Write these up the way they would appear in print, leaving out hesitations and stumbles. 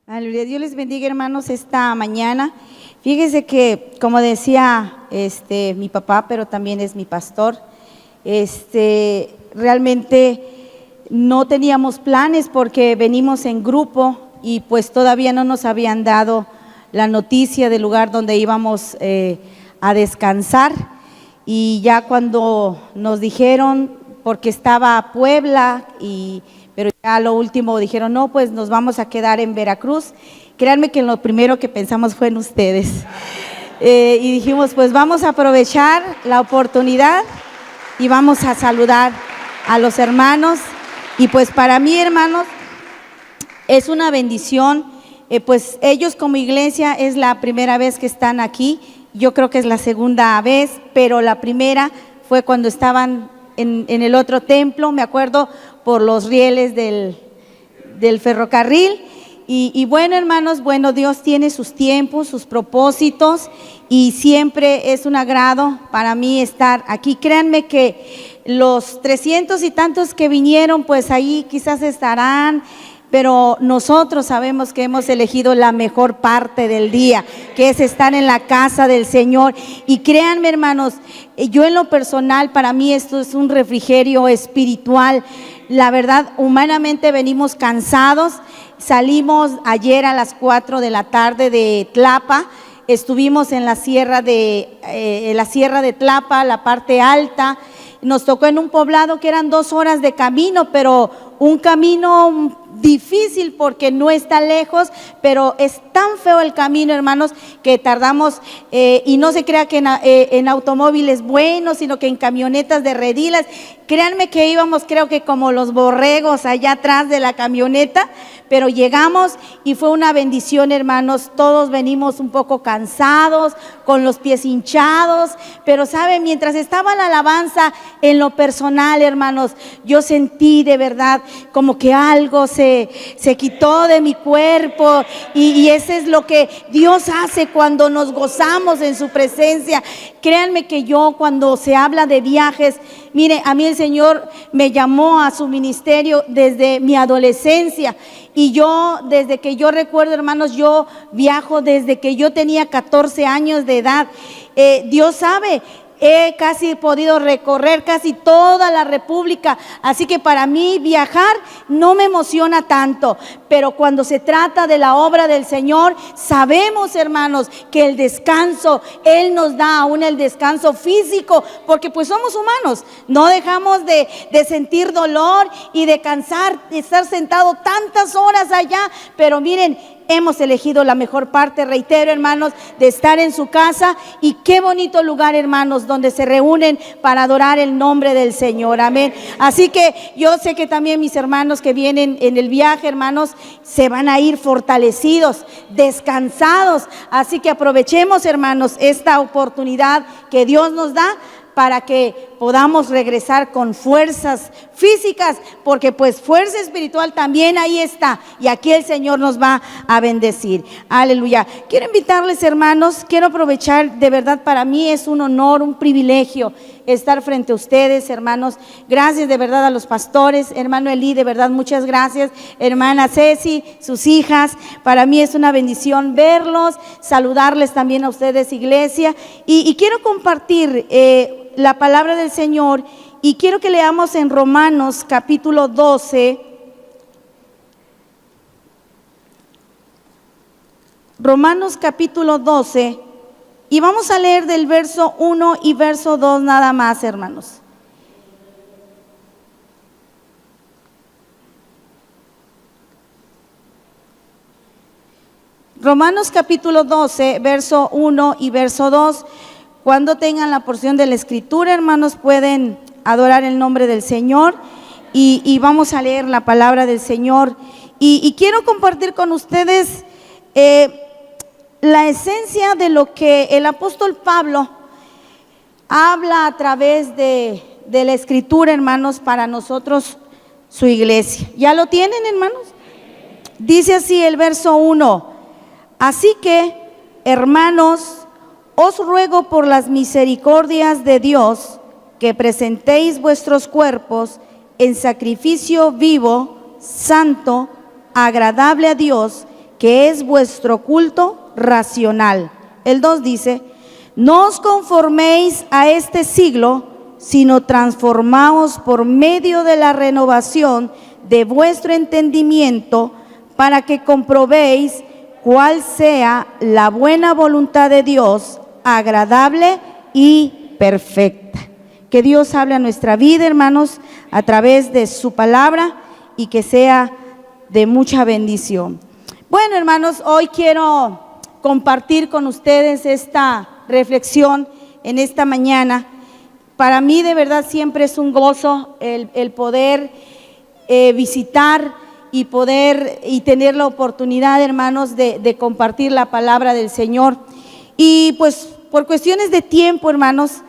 Aleluya. Dios les bendiga, hermanos, esta mañana. Fíjese que, como decía mi papá, pero también es mi pastor, realmente no teníamos planes porque venimos en grupo y pues todavía no nos habían dado la noticia del lugar donde íbamos a descansar. Y ya cuando nos dijeron, porque estaba Puebla pero ya lo último dijeron, no, pues nos vamos a quedar en Veracruz. Créanme que lo primero que pensamos fue en ustedes. Y dijimos, pues vamos a aprovechar la oportunidad y vamos a saludar a los hermanos. Y pues para mí, hermanos, es una bendición, pues ellos como iglesia es la primera vez que están aquí. Yo creo que es la segunda vez, pero la primera fue cuando estaban en el otro templo, me acuerdo, por los rieles del ferrocarril. Y bueno, hermanos, bueno, Dios tiene sus tiempos, sus propósitos, y siempre es un agrado para mí estar aquí. Créanme que los 300 y tantos que vinieron, pues ahí quizás estarán, pero nosotros sabemos que hemos elegido la mejor parte del día, que es estar en la casa del Señor. Y créanme, hermanos, yo en lo personal, para mí esto es un refrigerio espiritual. La verdad, humanamente venimos cansados. Salimos ayer a las 4 de la tarde de Tlapa, estuvimos en la sierra de Tlapa, la parte alta. Nos tocó en un poblado que eran 2 horas de camino, pero un camino difícil porque no está lejos, pero es tan feo el camino, hermanos, que tardamos, y no se crea que en automóviles buenos, sino que en camionetas de redilas. Créanme que íbamos, creo que como los borregos allá atrás de la camioneta, pero llegamos y fue una bendición, hermanos. Todos venimos un poco cansados, con los pies hinchados, pero saben, mientras estaba la alabanza, en lo personal, hermanos, yo sentí de verdad como que algo se quitó de mi cuerpo, y eso es lo que Dios hace cuando nos gozamos en su presencia. Créanme que yo, cuando se habla de viajes, mire, a mí el Señor me llamó a su ministerio desde mi adolescencia, y yo, desde que yo recuerdo, hermanos, yo viajo desde que yo tenía 14 años de edad. Dios sabe, he casi podido recorrer casi toda la República, así que para mí viajar no me emociona tanto, pero cuando se trata de la obra del Señor, sabemos, hermanos, que el descanso, Él nos da aún el descanso físico, porque pues somos humanos, no dejamos de sentir dolor y de cansar, de estar sentado tantas horas allá, pero miren, hemos elegido la mejor parte, reitero, hermanos, de estar en su casa. Y qué bonito lugar, hermanos, donde se reúnen para adorar el nombre del Señor, amén. Así que yo sé que también mis hermanos que vienen en el viaje, hermanos, se van a ir fortalecidos, descansados. Así que aprovechemos, hermanos, esta oportunidad que Dios nos da para que podamos regresar con fuerzas físicas, porque pues fuerza espiritual también ahí está, y aquí el Señor nos va a bendecir. Aleluya. Quiero invitarles, hermanos, quiero aprovechar, de verdad para mí es un honor, un privilegio estar frente a ustedes, hermanos. Gracias de verdad a los pastores, hermano Eli, de verdad muchas gracias, hermana Ceci, sus hijas. Para mí es una bendición verlos, saludarles también a ustedes, iglesia, y quiero compartir la palabra del Señor, y quiero que leamos en Romanos capítulo 12. Romanos capítulo 12, y vamos a leer del verso 1 y verso 2 nada más, hermanos. Romanos capítulo 12, verso 1 y verso 2. Cuando tengan la porción de la escritura, hermanos, pueden adorar el nombre del Señor, y vamos a leer la palabra del Señor. Y quiero compartir con ustedes la esencia de lo que el apóstol Pablo habla a través de la escritura, hermanos, para nosotros, su iglesia. ¿Ya lo tienen, hermanos? Dice así el verso 1: así que, hermanos, os ruego por las misericordias de Dios que presentéis vuestros cuerpos en sacrificio vivo, santo, agradable a Dios, que es vuestro culto racional. El 2 dice: no os conforméis a este siglo, sino transformaos por medio de la renovación de vuestro entendimiento, para que comprobéis cuál sea la buena voluntad de Dios, agradable y perfecta. Que Dios hable a nuestra vida, hermanos, a través de su palabra, y que sea de mucha bendición. Bueno, hermanos, hoy quiero compartir con ustedes esta reflexión en esta mañana. Para mí de verdad siempre es un gozo el poder visitar y poder y tener la oportunidad, hermanos, de compartir la palabra del Señor. Y pues por cuestiones de tiempo, hermanos,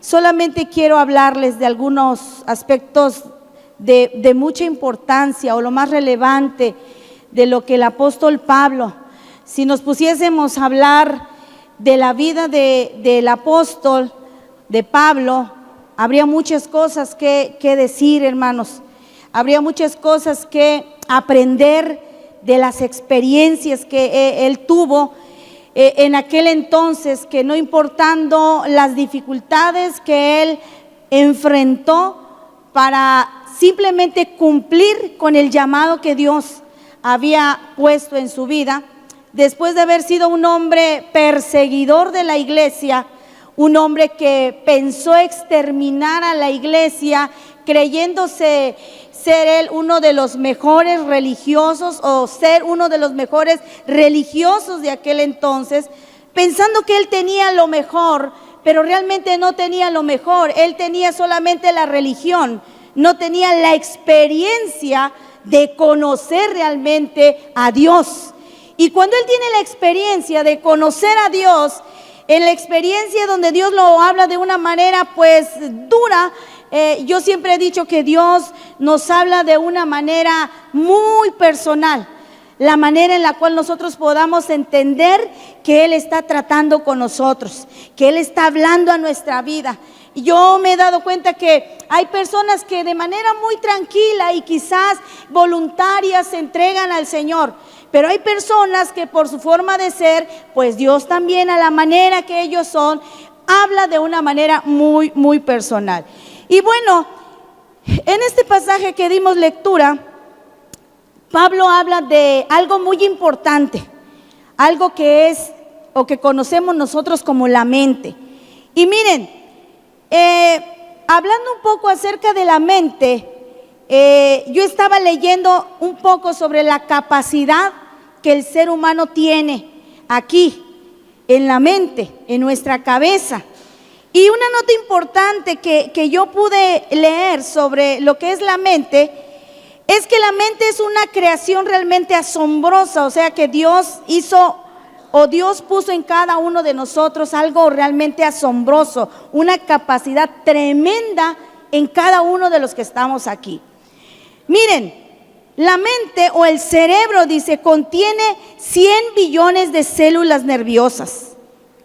solamente quiero hablarles de algunos aspectos de mucha importancia, o lo más relevante de lo que el apóstol Pablo, si nos pusiésemos a hablar de la vida del apóstol, de Pablo, habría muchas cosas que decir, hermanos. Habría muchas cosas que aprender de las experiencias que él tuvo en aquel entonces, que no importando las dificultades que él enfrentó para simplemente cumplir con el llamado que Dios había puesto en su vida, después de haber sido un hombre perseguidor de la iglesia, un hombre que pensó exterminar a la iglesia, creyéndose ser él uno de los mejores religiosos, o ser uno de los mejores religiosos de aquel entonces, pensando que él tenía lo mejor, pero realmente no tenía lo mejor. Él tenía solamente la religión, no tenía la experiencia de conocer realmente a Dios. Y cuando él tiene la experiencia de conocer a Dios, en la experiencia donde Dios lo habla de una manera pues dura, yo siempre he dicho que Dios nos habla de una manera muy personal, la manera en la cual nosotros podamos entender que Él está tratando con nosotros, que Él está hablando a nuestra vida. Yo me he dado cuenta que hay personas que de manera muy tranquila y quizás voluntaria se entregan al Señor, pero hay personas que por su forma de ser, pues Dios también, a la manera que ellos son, habla de una manera muy, muy personal. Y bueno, en este pasaje que dimos lectura, Pablo habla de algo muy importante, algo que es o que conocemos nosotros como la mente. Y miren, hablando un poco acerca de la mente, yo estaba leyendo un poco sobre la capacidad que el ser humano tiene aquí, en la mente, en nuestra cabeza. Y una nota importante que yo pude leer sobre lo que es la mente, es que la mente es una creación realmente asombrosa. O sea que Dios hizo, o Dios puso en cada uno de nosotros algo realmente asombroso, una capacidad tremenda en cada uno de los que estamos aquí. Miren, la mente o el cerebro, dice, contiene 100 billones de células nerviosas.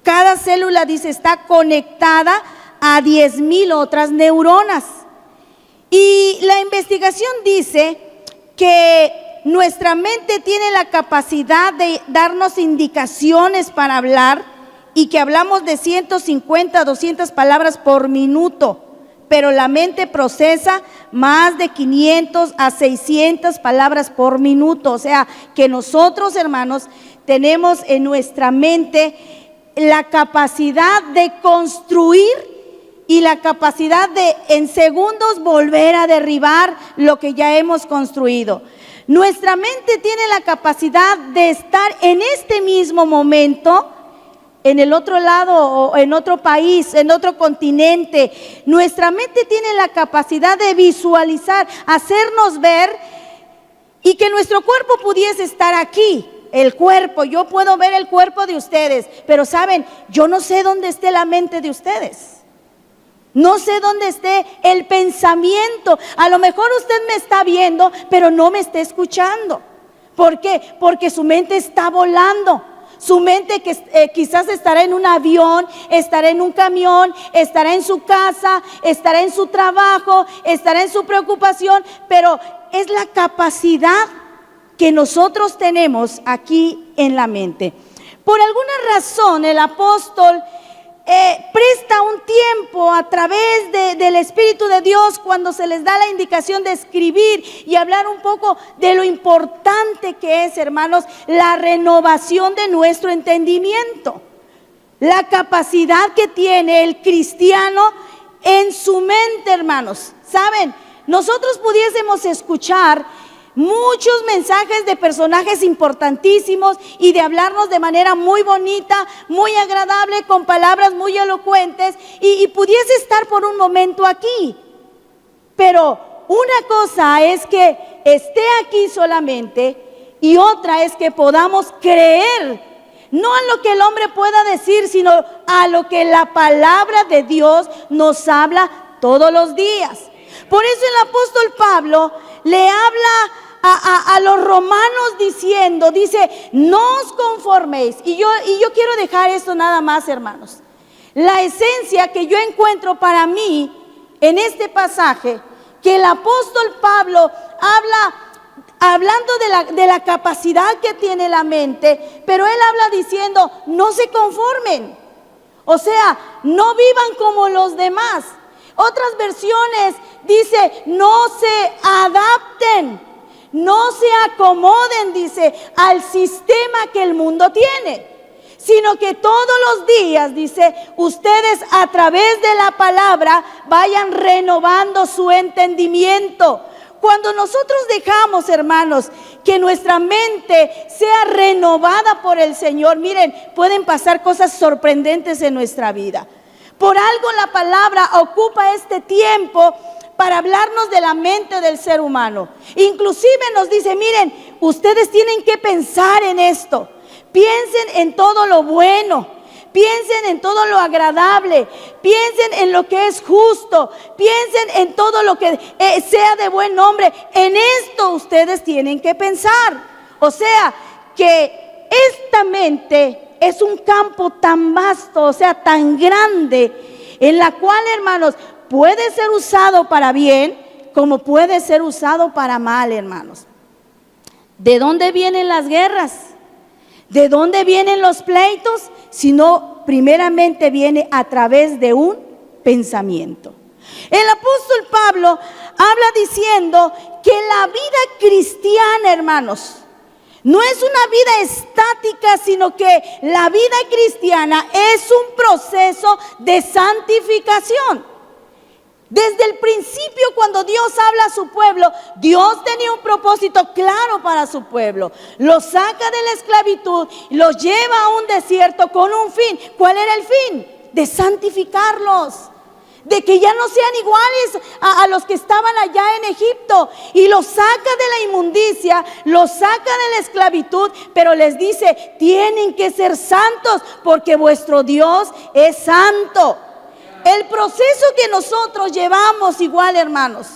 Cada célula, dice, está conectada a 10,000 otras neuronas. Y la investigación dice que nuestra mente tiene la capacidad de darnos indicaciones para hablar, y que hablamos de 150 a 200 palabras por minuto, pero la mente procesa más de 500 a 600 palabras por minuto. O sea que nosotros, hermanos, tenemos en nuestra mente la capacidad de construir y la capacidad de en segundos volver a derribar lo que ya hemos construido. Nuestra mente tiene la capacidad de estar en este mismo momento en el otro lado, o en otro país, en otro continente. Nuestra mente tiene la capacidad de visualizar, hacernos ver, y que nuestro cuerpo pudiese estar aquí. El cuerpo, yo puedo ver el cuerpo de ustedes, pero saben, yo no sé dónde esté la mente de ustedes. No sé dónde esté el pensamiento. A lo mejor usted me está viendo, pero no me está escuchando. ¿Por qué? Porque su mente está volando. Su mente que quizás estará en un avión, estará en un camión, estará en su casa, estará en su trabajo, estará en su preocupación, pero es la capacidad que nosotros tenemos aquí en la mente. Por alguna razón el apóstol presta un tiempo a través del Espíritu de Dios cuando se les da la indicación de escribir y hablar un poco de lo importante que es, hermanos, la renovación de nuestro entendimiento, la capacidad que tiene el cristiano en su mente, hermanos. Saben, nosotros pudiésemos escuchar muchos mensajes de personajes importantísimos y de hablarnos de manera muy bonita, muy agradable, con palabras muy elocuentes, y pudiese estar por un momento aquí. Pero una cosa es que esté aquí solamente y otra es que podamos creer, no a lo que el hombre pueda decir, sino a lo que la palabra de Dios nos habla todos los días. Por eso el apóstol Pablo le habla a los romanos dice, no os conforméis. Y yo quiero dejar esto nada más, hermanos. La esencia que yo encuentro para mí en este pasaje, que el apóstol Pablo hablando de la capacidad que tiene la mente, pero él habla diciendo, no se conformen. O sea, no vivan como los demás. Otras versiones dice, no se adapten, no se acomoden, dice, al sistema que el mundo tiene, sino que todos los días, dice, ustedes a través de la palabra vayan renovando su entendimiento. Cuando nosotros dejamos, hermanos, que nuestra mente sea renovada por el Señor, miren, pueden pasar cosas sorprendentes en nuestra vida. Por algo la palabra ocupa este tiempo para hablarnos de la mente del ser humano. Inclusive nos dice, miren, ustedes tienen que pensar en esto. Piensen en todo lo bueno, piensen en todo lo agradable, piensen en lo que es justo, piensen en todo lo que sea de buen nombre. En esto ustedes tienen que pensar. O sea, que esta mente es un campo tan vasto, o sea, tan grande, en la cual, hermanos, puede ser usado para bien, como puede ser usado para mal, hermanos. ¿De dónde vienen las guerras? ¿De dónde vienen los pleitos? Sino, primeramente viene a través de un pensamiento. El apóstol Pablo habla diciendo que la vida cristiana, hermanos, no es una vida estática, sino que la vida cristiana es un proceso de santificación. Desde el principio, cuando Dios habla a su pueblo, Dios tenía un propósito claro para su pueblo. Los saca de la esclavitud y los lleva a un desierto con un fin. ¿Cuál era el fin? De santificarlos, de que ya no sean iguales a los que estaban allá en Egipto. Y los saca de la inmundicia, los saca de la esclavitud, pero les dice, tienen que ser santos porque vuestro Dios es santo. El proceso que nosotros llevamos igual, hermanos,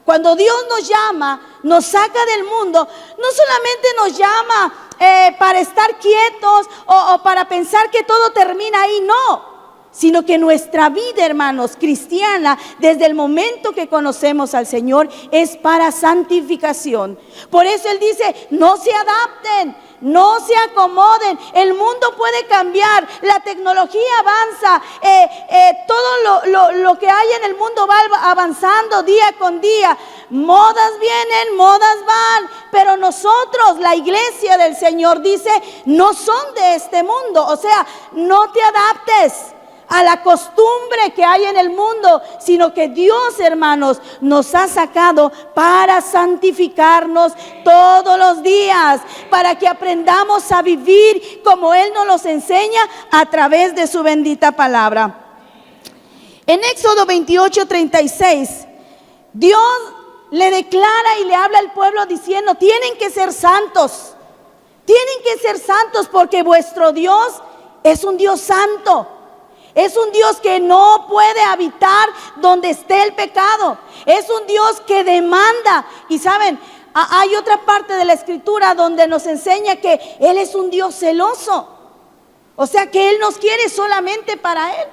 cuando Dios nos llama, nos saca del mundo, no solamente nos llama para estar quietos o para pensar que todo termina ahí, no, sino que nuestra vida, hermanos, cristiana, desde el momento que conocemos al Señor, es para santificación. Por eso Él dice, no se adapten, no se acomoden. El mundo puede cambiar, la tecnología avanza, todo lo que hay en el mundo va avanzando día con día. Modas vienen, modas van, pero nosotros, la iglesia del Señor, dice, no son de este mundo. O sea, no te adaptes a la costumbre que hay en el mundo, sino que Dios, hermanos, nos ha sacado para santificarnos todos los días, para que aprendamos a vivir como Él nos los enseña a través de su bendita palabra. En Éxodo 28:36, Dios le declara y le habla al pueblo diciendo, tienen que ser santos porque vuestro Dios es un Dios santo. Es un Dios que no puede habitar donde esté el pecado. Es un Dios que demanda. Y saben, hay otra parte de la escritura donde nos enseña que Él es un Dios celoso. O sea que Él nos quiere solamente para Él.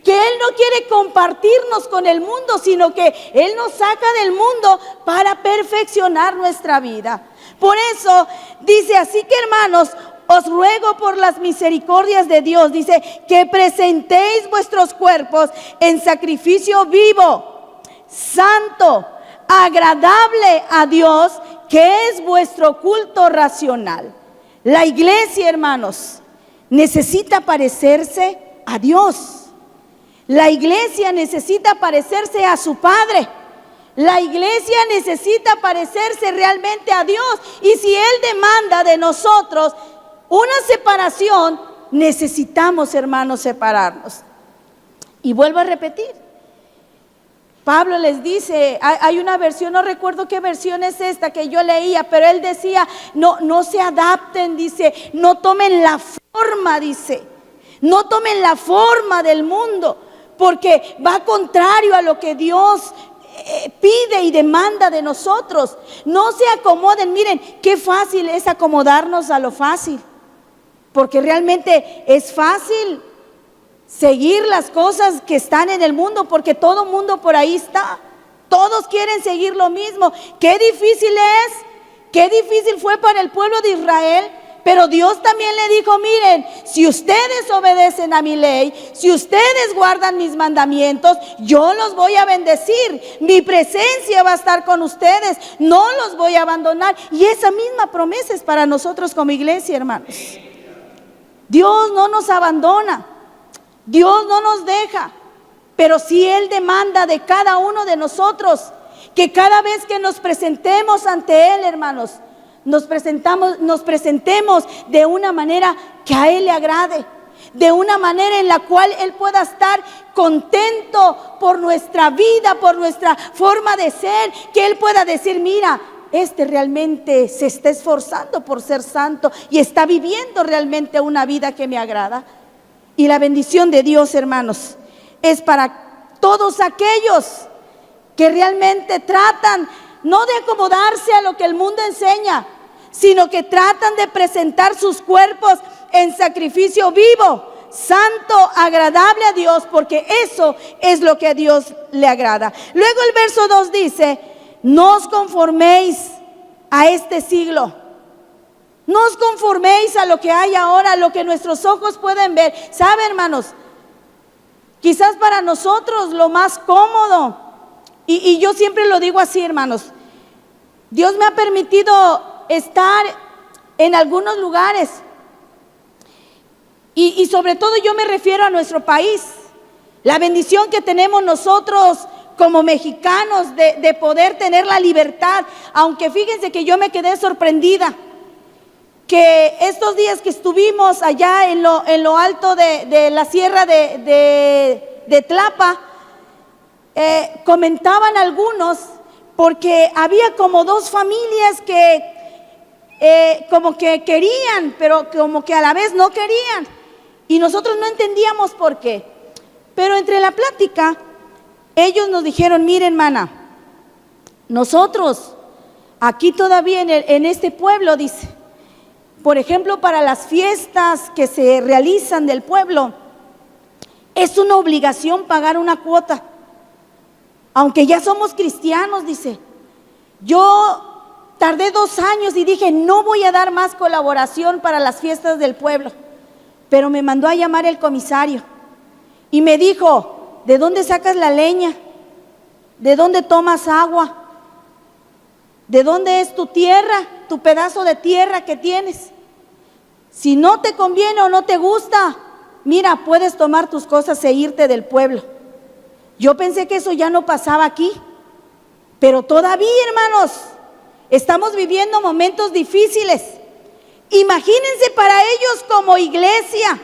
que Él no quiere compartirnos con el mundo, sino que Él nos saca del mundo para perfeccionar nuestra vida. Por eso dice, así que hermanos, os ruego por las misericordias de Dios, dice, que presentéis vuestros cuerpos en sacrificio vivo, santo, agradable a Dios, que es vuestro culto racional. La iglesia, hermanos, necesita parecerse a Dios. La iglesia necesita parecerse a su Padre. La iglesia necesita parecerse realmente a Dios. Y si Él demanda de nosotros una separación, necesitamos, hermanos, separarnos. Y vuelvo a repetir, Pablo les dice, hay una versión, no recuerdo qué versión es esta que yo leía, pero él decía, no se adapten, dice, no tomen la forma, dice, no tomen la forma del mundo, porque va contrario a lo que Dios pide y demanda de nosotros. No se acomoden. Miren, qué fácil es acomodarnos a lo fácil, porque realmente es fácil seguir las cosas que están en el mundo, porque todo mundo por ahí está. Todos quieren seguir lo mismo. Qué difícil es, qué difícil fue para el pueblo de Israel. Pero Dios también le dijo, miren, si ustedes obedecen a mi ley, si ustedes guardan mis mandamientos, yo los voy a bendecir. Mi presencia va a estar con ustedes, no los voy a abandonar. Y esa misma promesa es para nosotros como iglesia, hermanos. Dios no nos abandona, Dios no nos deja, pero sí Él demanda de cada uno de nosotros que cada vez que nos presentemos ante Él, hermanos, nos presentemos de una manera que a Él le agrade, de una manera en la cual Él pueda estar contento por nuestra vida, por nuestra forma de ser, que Él pueda decir, mira, este realmente se está esforzando por ser santo y está viviendo realmente una vida que me agrada. Y la bendición de Dios, hermanos, es para todos aquellos que realmente tratan no de acomodarse a lo que el mundo enseña, sino que tratan de presentar sus cuerpos en sacrificio vivo, santo, agradable a Dios, porque eso es lo que a Dios le agrada. Luego el verso 2 dice, no os conforméis a este siglo. No os conforméis a lo que hay ahora, a lo que nuestros ojos pueden ver. ¿Sabe, hermanos? Quizás para nosotros lo más cómodo, y yo siempre lo digo así, hermanos, Dios me ha permitido estar en algunos lugares, y sobre todo yo me refiero a nuestro país, la bendición que tenemos nosotros como mexicanos de poder tener la libertad. Aunque fíjense que yo me quedé sorprendida, que estos días que estuvimos allá en lo alto de la sierra de Tlapa, comentaban algunos, porque había como dos familias que como que querían, pero como que a la vez no querían, y nosotros no entendíamos por qué. Pero entre la plática, ellos nos dijeron, miren, hermana, nosotros aquí todavía en este pueblo, dice, por ejemplo, para las fiestas que se realizan del pueblo, es una obligación pagar una cuota. Aunque ya somos cristianos, dice. Yo tardé 2 años y dije, no voy a dar más colaboración para las fiestas del pueblo. Pero me mandó a llamar el comisario y me dijo, ¿de dónde sacas la leña? ¿De dónde tomas agua? ¿De dónde es tu tierra, tu pedazo de tierra que tienes? Si no te conviene o no te gusta, mira, puedes tomar tus cosas e irte del pueblo. Yo pensé que eso ya no pasaba aquí, pero todavía, hermanos, estamos viviendo momentos difíciles. Imagínense para ellos como iglesia,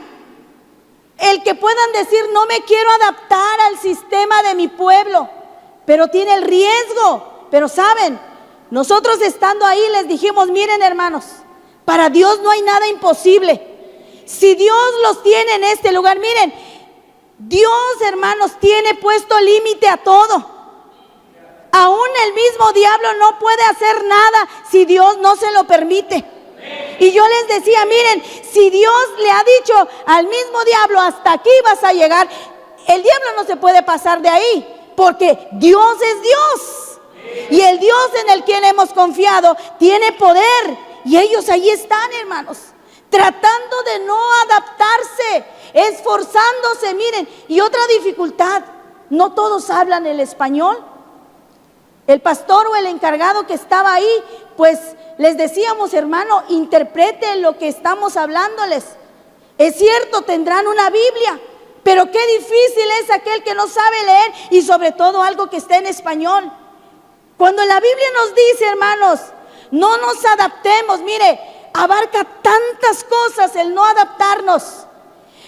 el que puedan decir, no me quiero adaptar al sistema de mi pueblo, pero tiene el riesgo. Pero saben, nosotros estando ahí les dijimos, miren, hermanos, para Dios no hay nada imposible. Si Dios los tiene en este lugar, miren, Dios, hermanos, tiene puesto límite a todo. Aún el mismo diablo no puede hacer nada si Dios no se lo permite. Y yo les decía, miren, si Dios le ha dicho al mismo diablo, hasta aquí vas a llegar, el diablo no se puede pasar de ahí, porque Dios es Dios. Y el Dios en el quien hemos confiado tiene poder. Y ellos ahí están, hermanos, tratando de no adaptarse, esforzándose. Miren, y otra dificultad, no todos hablan el español. El pastor o el encargado que estaba ahí, pues les decíamos, hermano, interpreten lo que estamos hablándoles. Es cierto, tendrán una Biblia, pero qué difícil es aquel que no sabe leer, y sobre todo algo que esté en español. Cuando la Biblia nos dice, hermanos, no nos adaptemos, mire, abarca tantas cosas el no adaptarnos.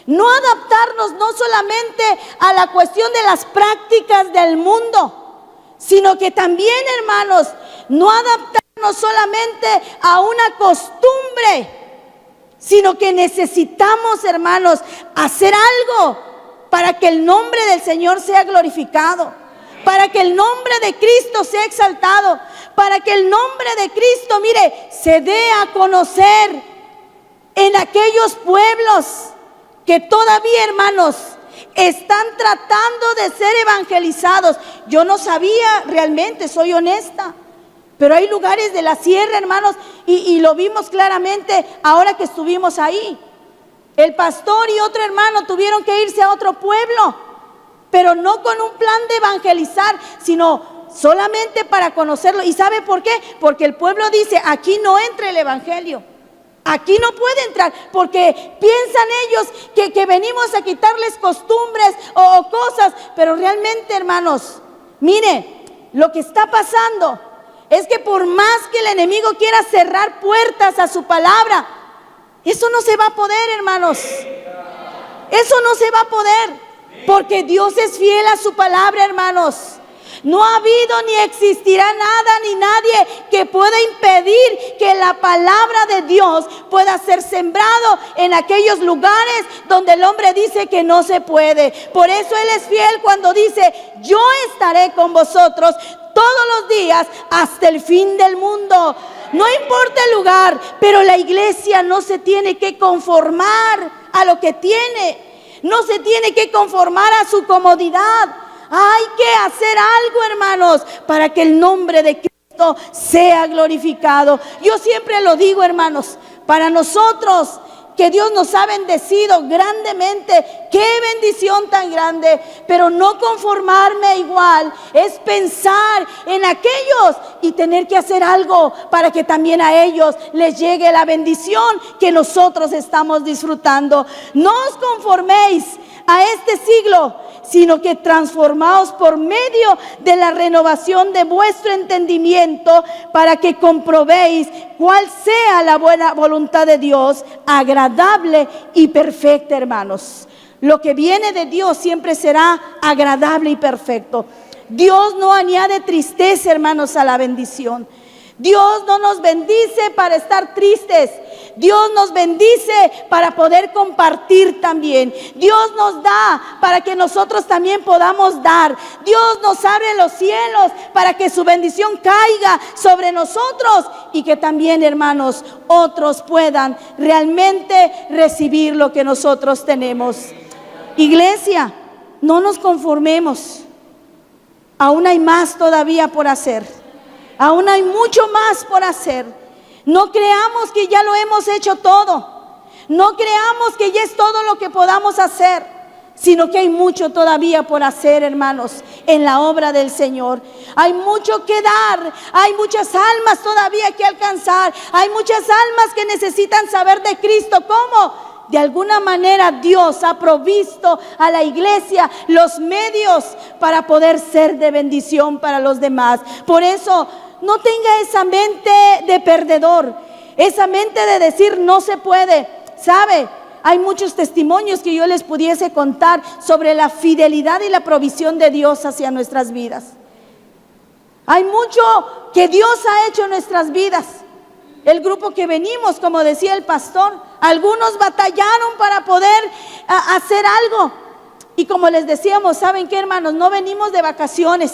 No adaptarnos no solamente a la cuestión de las prácticas del mundo, sino que también, hermanos, no adaptarnos solamente a una costumbre, sino que necesitamos, hermanos, hacer algo para que el nombre del Señor sea glorificado, para que el nombre de Cristo sea exaltado, para que el nombre de Cristo, mire, se dé a conocer en aquellos pueblos que todavía, hermanos, están tratando de ser evangelizados. Yo no sabía realmente, soy honesta, pero hay lugares de la sierra, hermanos, y lo vimos claramente ahora que estuvimos ahí. El pastor y otro hermano tuvieron que irse a otro pueblo, pero no con un plan de evangelizar, sino solamente para conocerlo. ¿Y sabe por qué? Porque el pueblo dice, aquí no entra el evangelio. Aquí no puede entrar, porque piensan ellos que venimos a quitarles costumbres o cosas. Pero realmente, hermanos, mire, lo que está pasando es que por más que el enemigo quiera cerrar puertas a su palabra, eso no se va a poder, hermanos. Eso no se va a poder, porque Dios es fiel a su palabra, hermanos. No ha habido ni existirá nada ni nadie que pueda impedir que la palabra de Dios pueda ser sembrado en aquellos lugares donde el hombre dice que no se puede. Por eso Él es fiel cuando dice, yo estaré con vosotros todos los días hasta el fin del mundo. No importa el lugar, pero la iglesia no se tiene que conformar a lo que tiene. No se tiene que conformar a su comodidad. Hay que hacer algo, hermanos, para que el nombre de Cristo sea glorificado. Yo siempre lo digo, hermanos, para nosotros que Dios nos ha bendecido grandemente, qué bendición tan grande, pero no conformarme igual, es pensar en aquellos y tener que hacer algo para que también a ellos les llegue la bendición que nosotros estamos disfrutando. No os conforméis a este siglo, sino que transformaos por medio de la renovación de vuestro entendimiento, para que comprobéis cuál sea la buena voluntad de Dios, agradable y perfecta, hermanos. Lo que viene de Dios siempre será agradable y perfecto. Dios no añade tristeza, hermanos, a la bendición. Dios no nos bendice para estar tristes. Dios nos bendice para poder compartir también. Dios nos da para que nosotros también podamos dar. Dios nos abre los cielos para que su bendición caiga sobre nosotros y que también, hermanos, otros puedan realmente recibir lo que nosotros tenemos. Iglesia, no nos conformemos. Aún hay más todavía por hacer. Aún hay mucho más por hacer. No creamos que ya lo hemos hecho todo. No creamos que ya es todo lo que podamos hacer, sino que hay mucho todavía por hacer, hermanos, en la obra del Señor. Hay mucho que dar. Hay muchas almas todavía que alcanzar. Hay muchas almas que necesitan saber de Cristo. ¿Cómo? De alguna manera Dios ha provisto a la iglesia los medios para poder ser de bendición para los demás. Por eso, no tenga esa mente de perdedor, esa mente de decir no se puede. ¿Sabe? Hay muchos testimonios que yo les pudiese contar sobre la fidelidad y la provisión de Dios hacia nuestras vidas. Hay mucho que Dios ha hecho en nuestras vidas. El grupo que venimos, como decía el pastor, algunos batallaron para poder hacer algo. Y como les decíamos, ¿saben qué, hermanos? No venimos de vacaciones,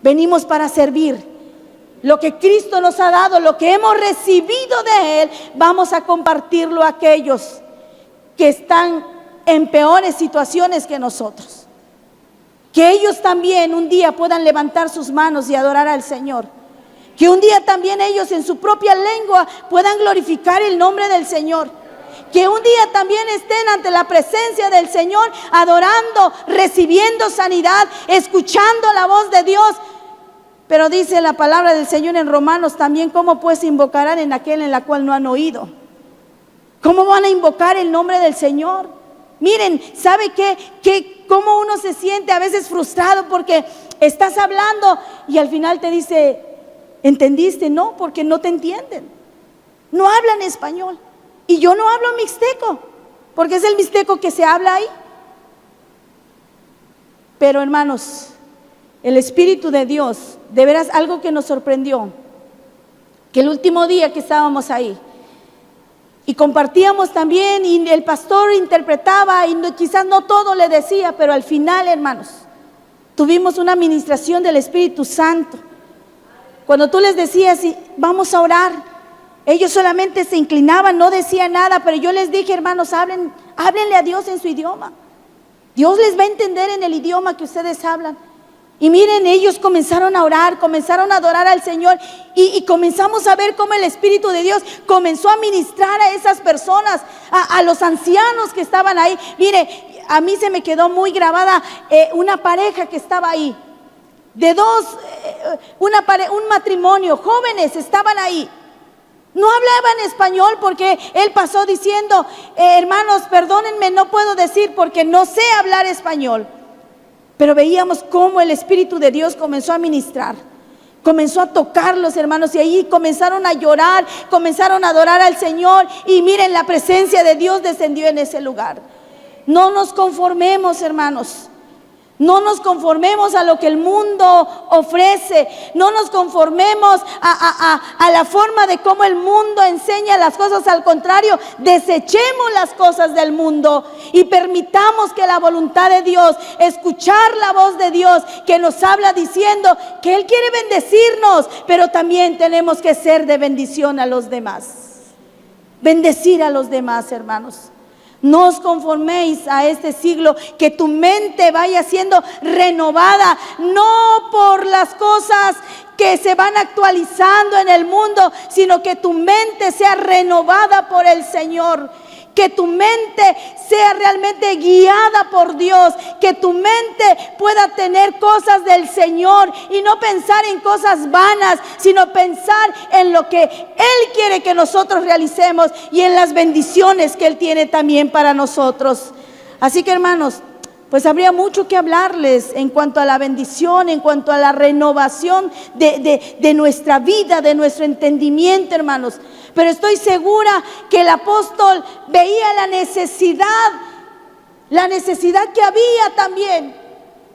venimos para servir. Lo que Cristo nos ha dado, lo que hemos recibido de Él, vamos a compartirlo a aquellos que están en peores situaciones que nosotros. Que ellos también un día puedan levantar sus manos y adorar al Señor. Que un día también ellos en su propia lengua puedan glorificar el nombre del Señor. Que un día también estén ante la presencia del Señor, adorando, recibiendo sanidad, escuchando la voz de Dios. Pero dice la palabra del Señor en Romanos también, ¿cómo pues invocarán en aquel en la cual no han oído? ¿Cómo van a invocar el nombre del Señor? Miren, ¿sabe qué? Cómo uno se siente a veces frustrado porque estás hablando y al final te dice, ¿entendiste? No, porque no te entienden. No hablan español. Y yo no hablo mixteco, porque es el mixteco que se habla ahí. Pero hermanos, el Espíritu de Dios, de veras algo que nos sorprendió, que el último día que estábamos ahí, y compartíamos también, y el pastor interpretaba, y quizás no todo le decía, pero al final, hermanos, tuvimos una administración del Espíritu Santo. Cuando tú les decías, vamos a orar, ellos solamente se inclinaban, no decían nada, pero yo les dije, hermanos, háblenle a Dios en su idioma. Dios les va a entender en el idioma que ustedes hablan. Y miren, ellos comenzaron a orar, comenzaron a adorar al Señor y comenzamos a ver cómo el Espíritu de Dios comenzó a ministrar a esas personas, a los ancianos que estaban ahí. Mire, a mí se me quedó muy grabada una pareja que estaba ahí, un matrimonio, jóvenes estaban ahí. No hablaban español porque él pasó diciendo, hermanos, perdónenme, no puedo decir porque no sé hablar español. Pero veíamos cómo el Espíritu de Dios comenzó a ministrar, comenzó a tocarlos, hermanos, y ahí comenzaron a llorar, comenzaron a adorar al Señor. Y miren, la presencia de Dios descendió en ese lugar. No nos conformemos, hermanos. No nos conformemos a lo que el mundo ofrece. No nos conformemos a la forma de cómo el mundo enseña las cosas. Al contrario, desechemos las cosas del mundo y permitamos que la voluntad de Dios, escuchar la voz de Dios que nos habla diciendo que Él quiere bendecirnos, pero también tenemos que ser de bendición a los demás. Bendecir a los demás, hermanos. No os conforméis a este siglo, que tu mente vaya siendo renovada, no por las cosas que se van actualizando en el mundo, sino que tu mente sea renovada por el Señor. Que tu mente sea realmente guiada por Dios, que tu mente pueda tener cosas del Señor y no pensar en cosas vanas, sino pensar en lo que Él quiere que nosotros realicemos y en las bendiciones que Él tiene también para nosotros. Así que, hermanos, pues habría mucho que hablarles en cuanto a la bendición, en cuanto a la renovación de nuestra vida, de nuestro entendimiento, hermanos. Pero estoy segura que el apóstol veía la necesidad que había también,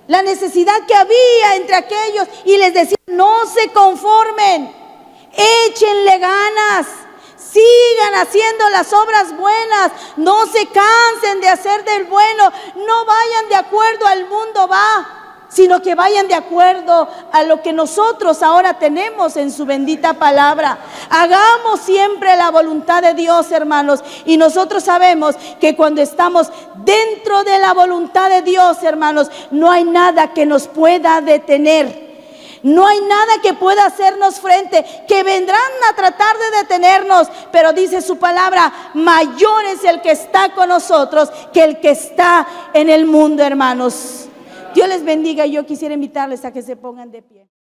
la necesidad que había entre aquellos, y les decía, no se conformen, échenle ganas, sigan haciendo las obras buenas, no se cansen de hacer del bueno, no vayan de acuerdo al mundo va, sino que vayan de acuerdo a lo que nosotros ahora tenemos en su bendita palabra. Hagamos siempre la voluntad de Dios, hermanos, y nosotros sabemos que cuando estamos dentro de la voluntad de Dios, hermanos, no hay nada que nos pueda detener. No hay nada que pueda hacernos frente, que vendrán a tratar de detenernos, pero dice su palabra, mayor es el que está con nosotros que el que está en el mundo, hermanos. Dios les bendiga y yo quisiera invitarles a que se pongan de pie.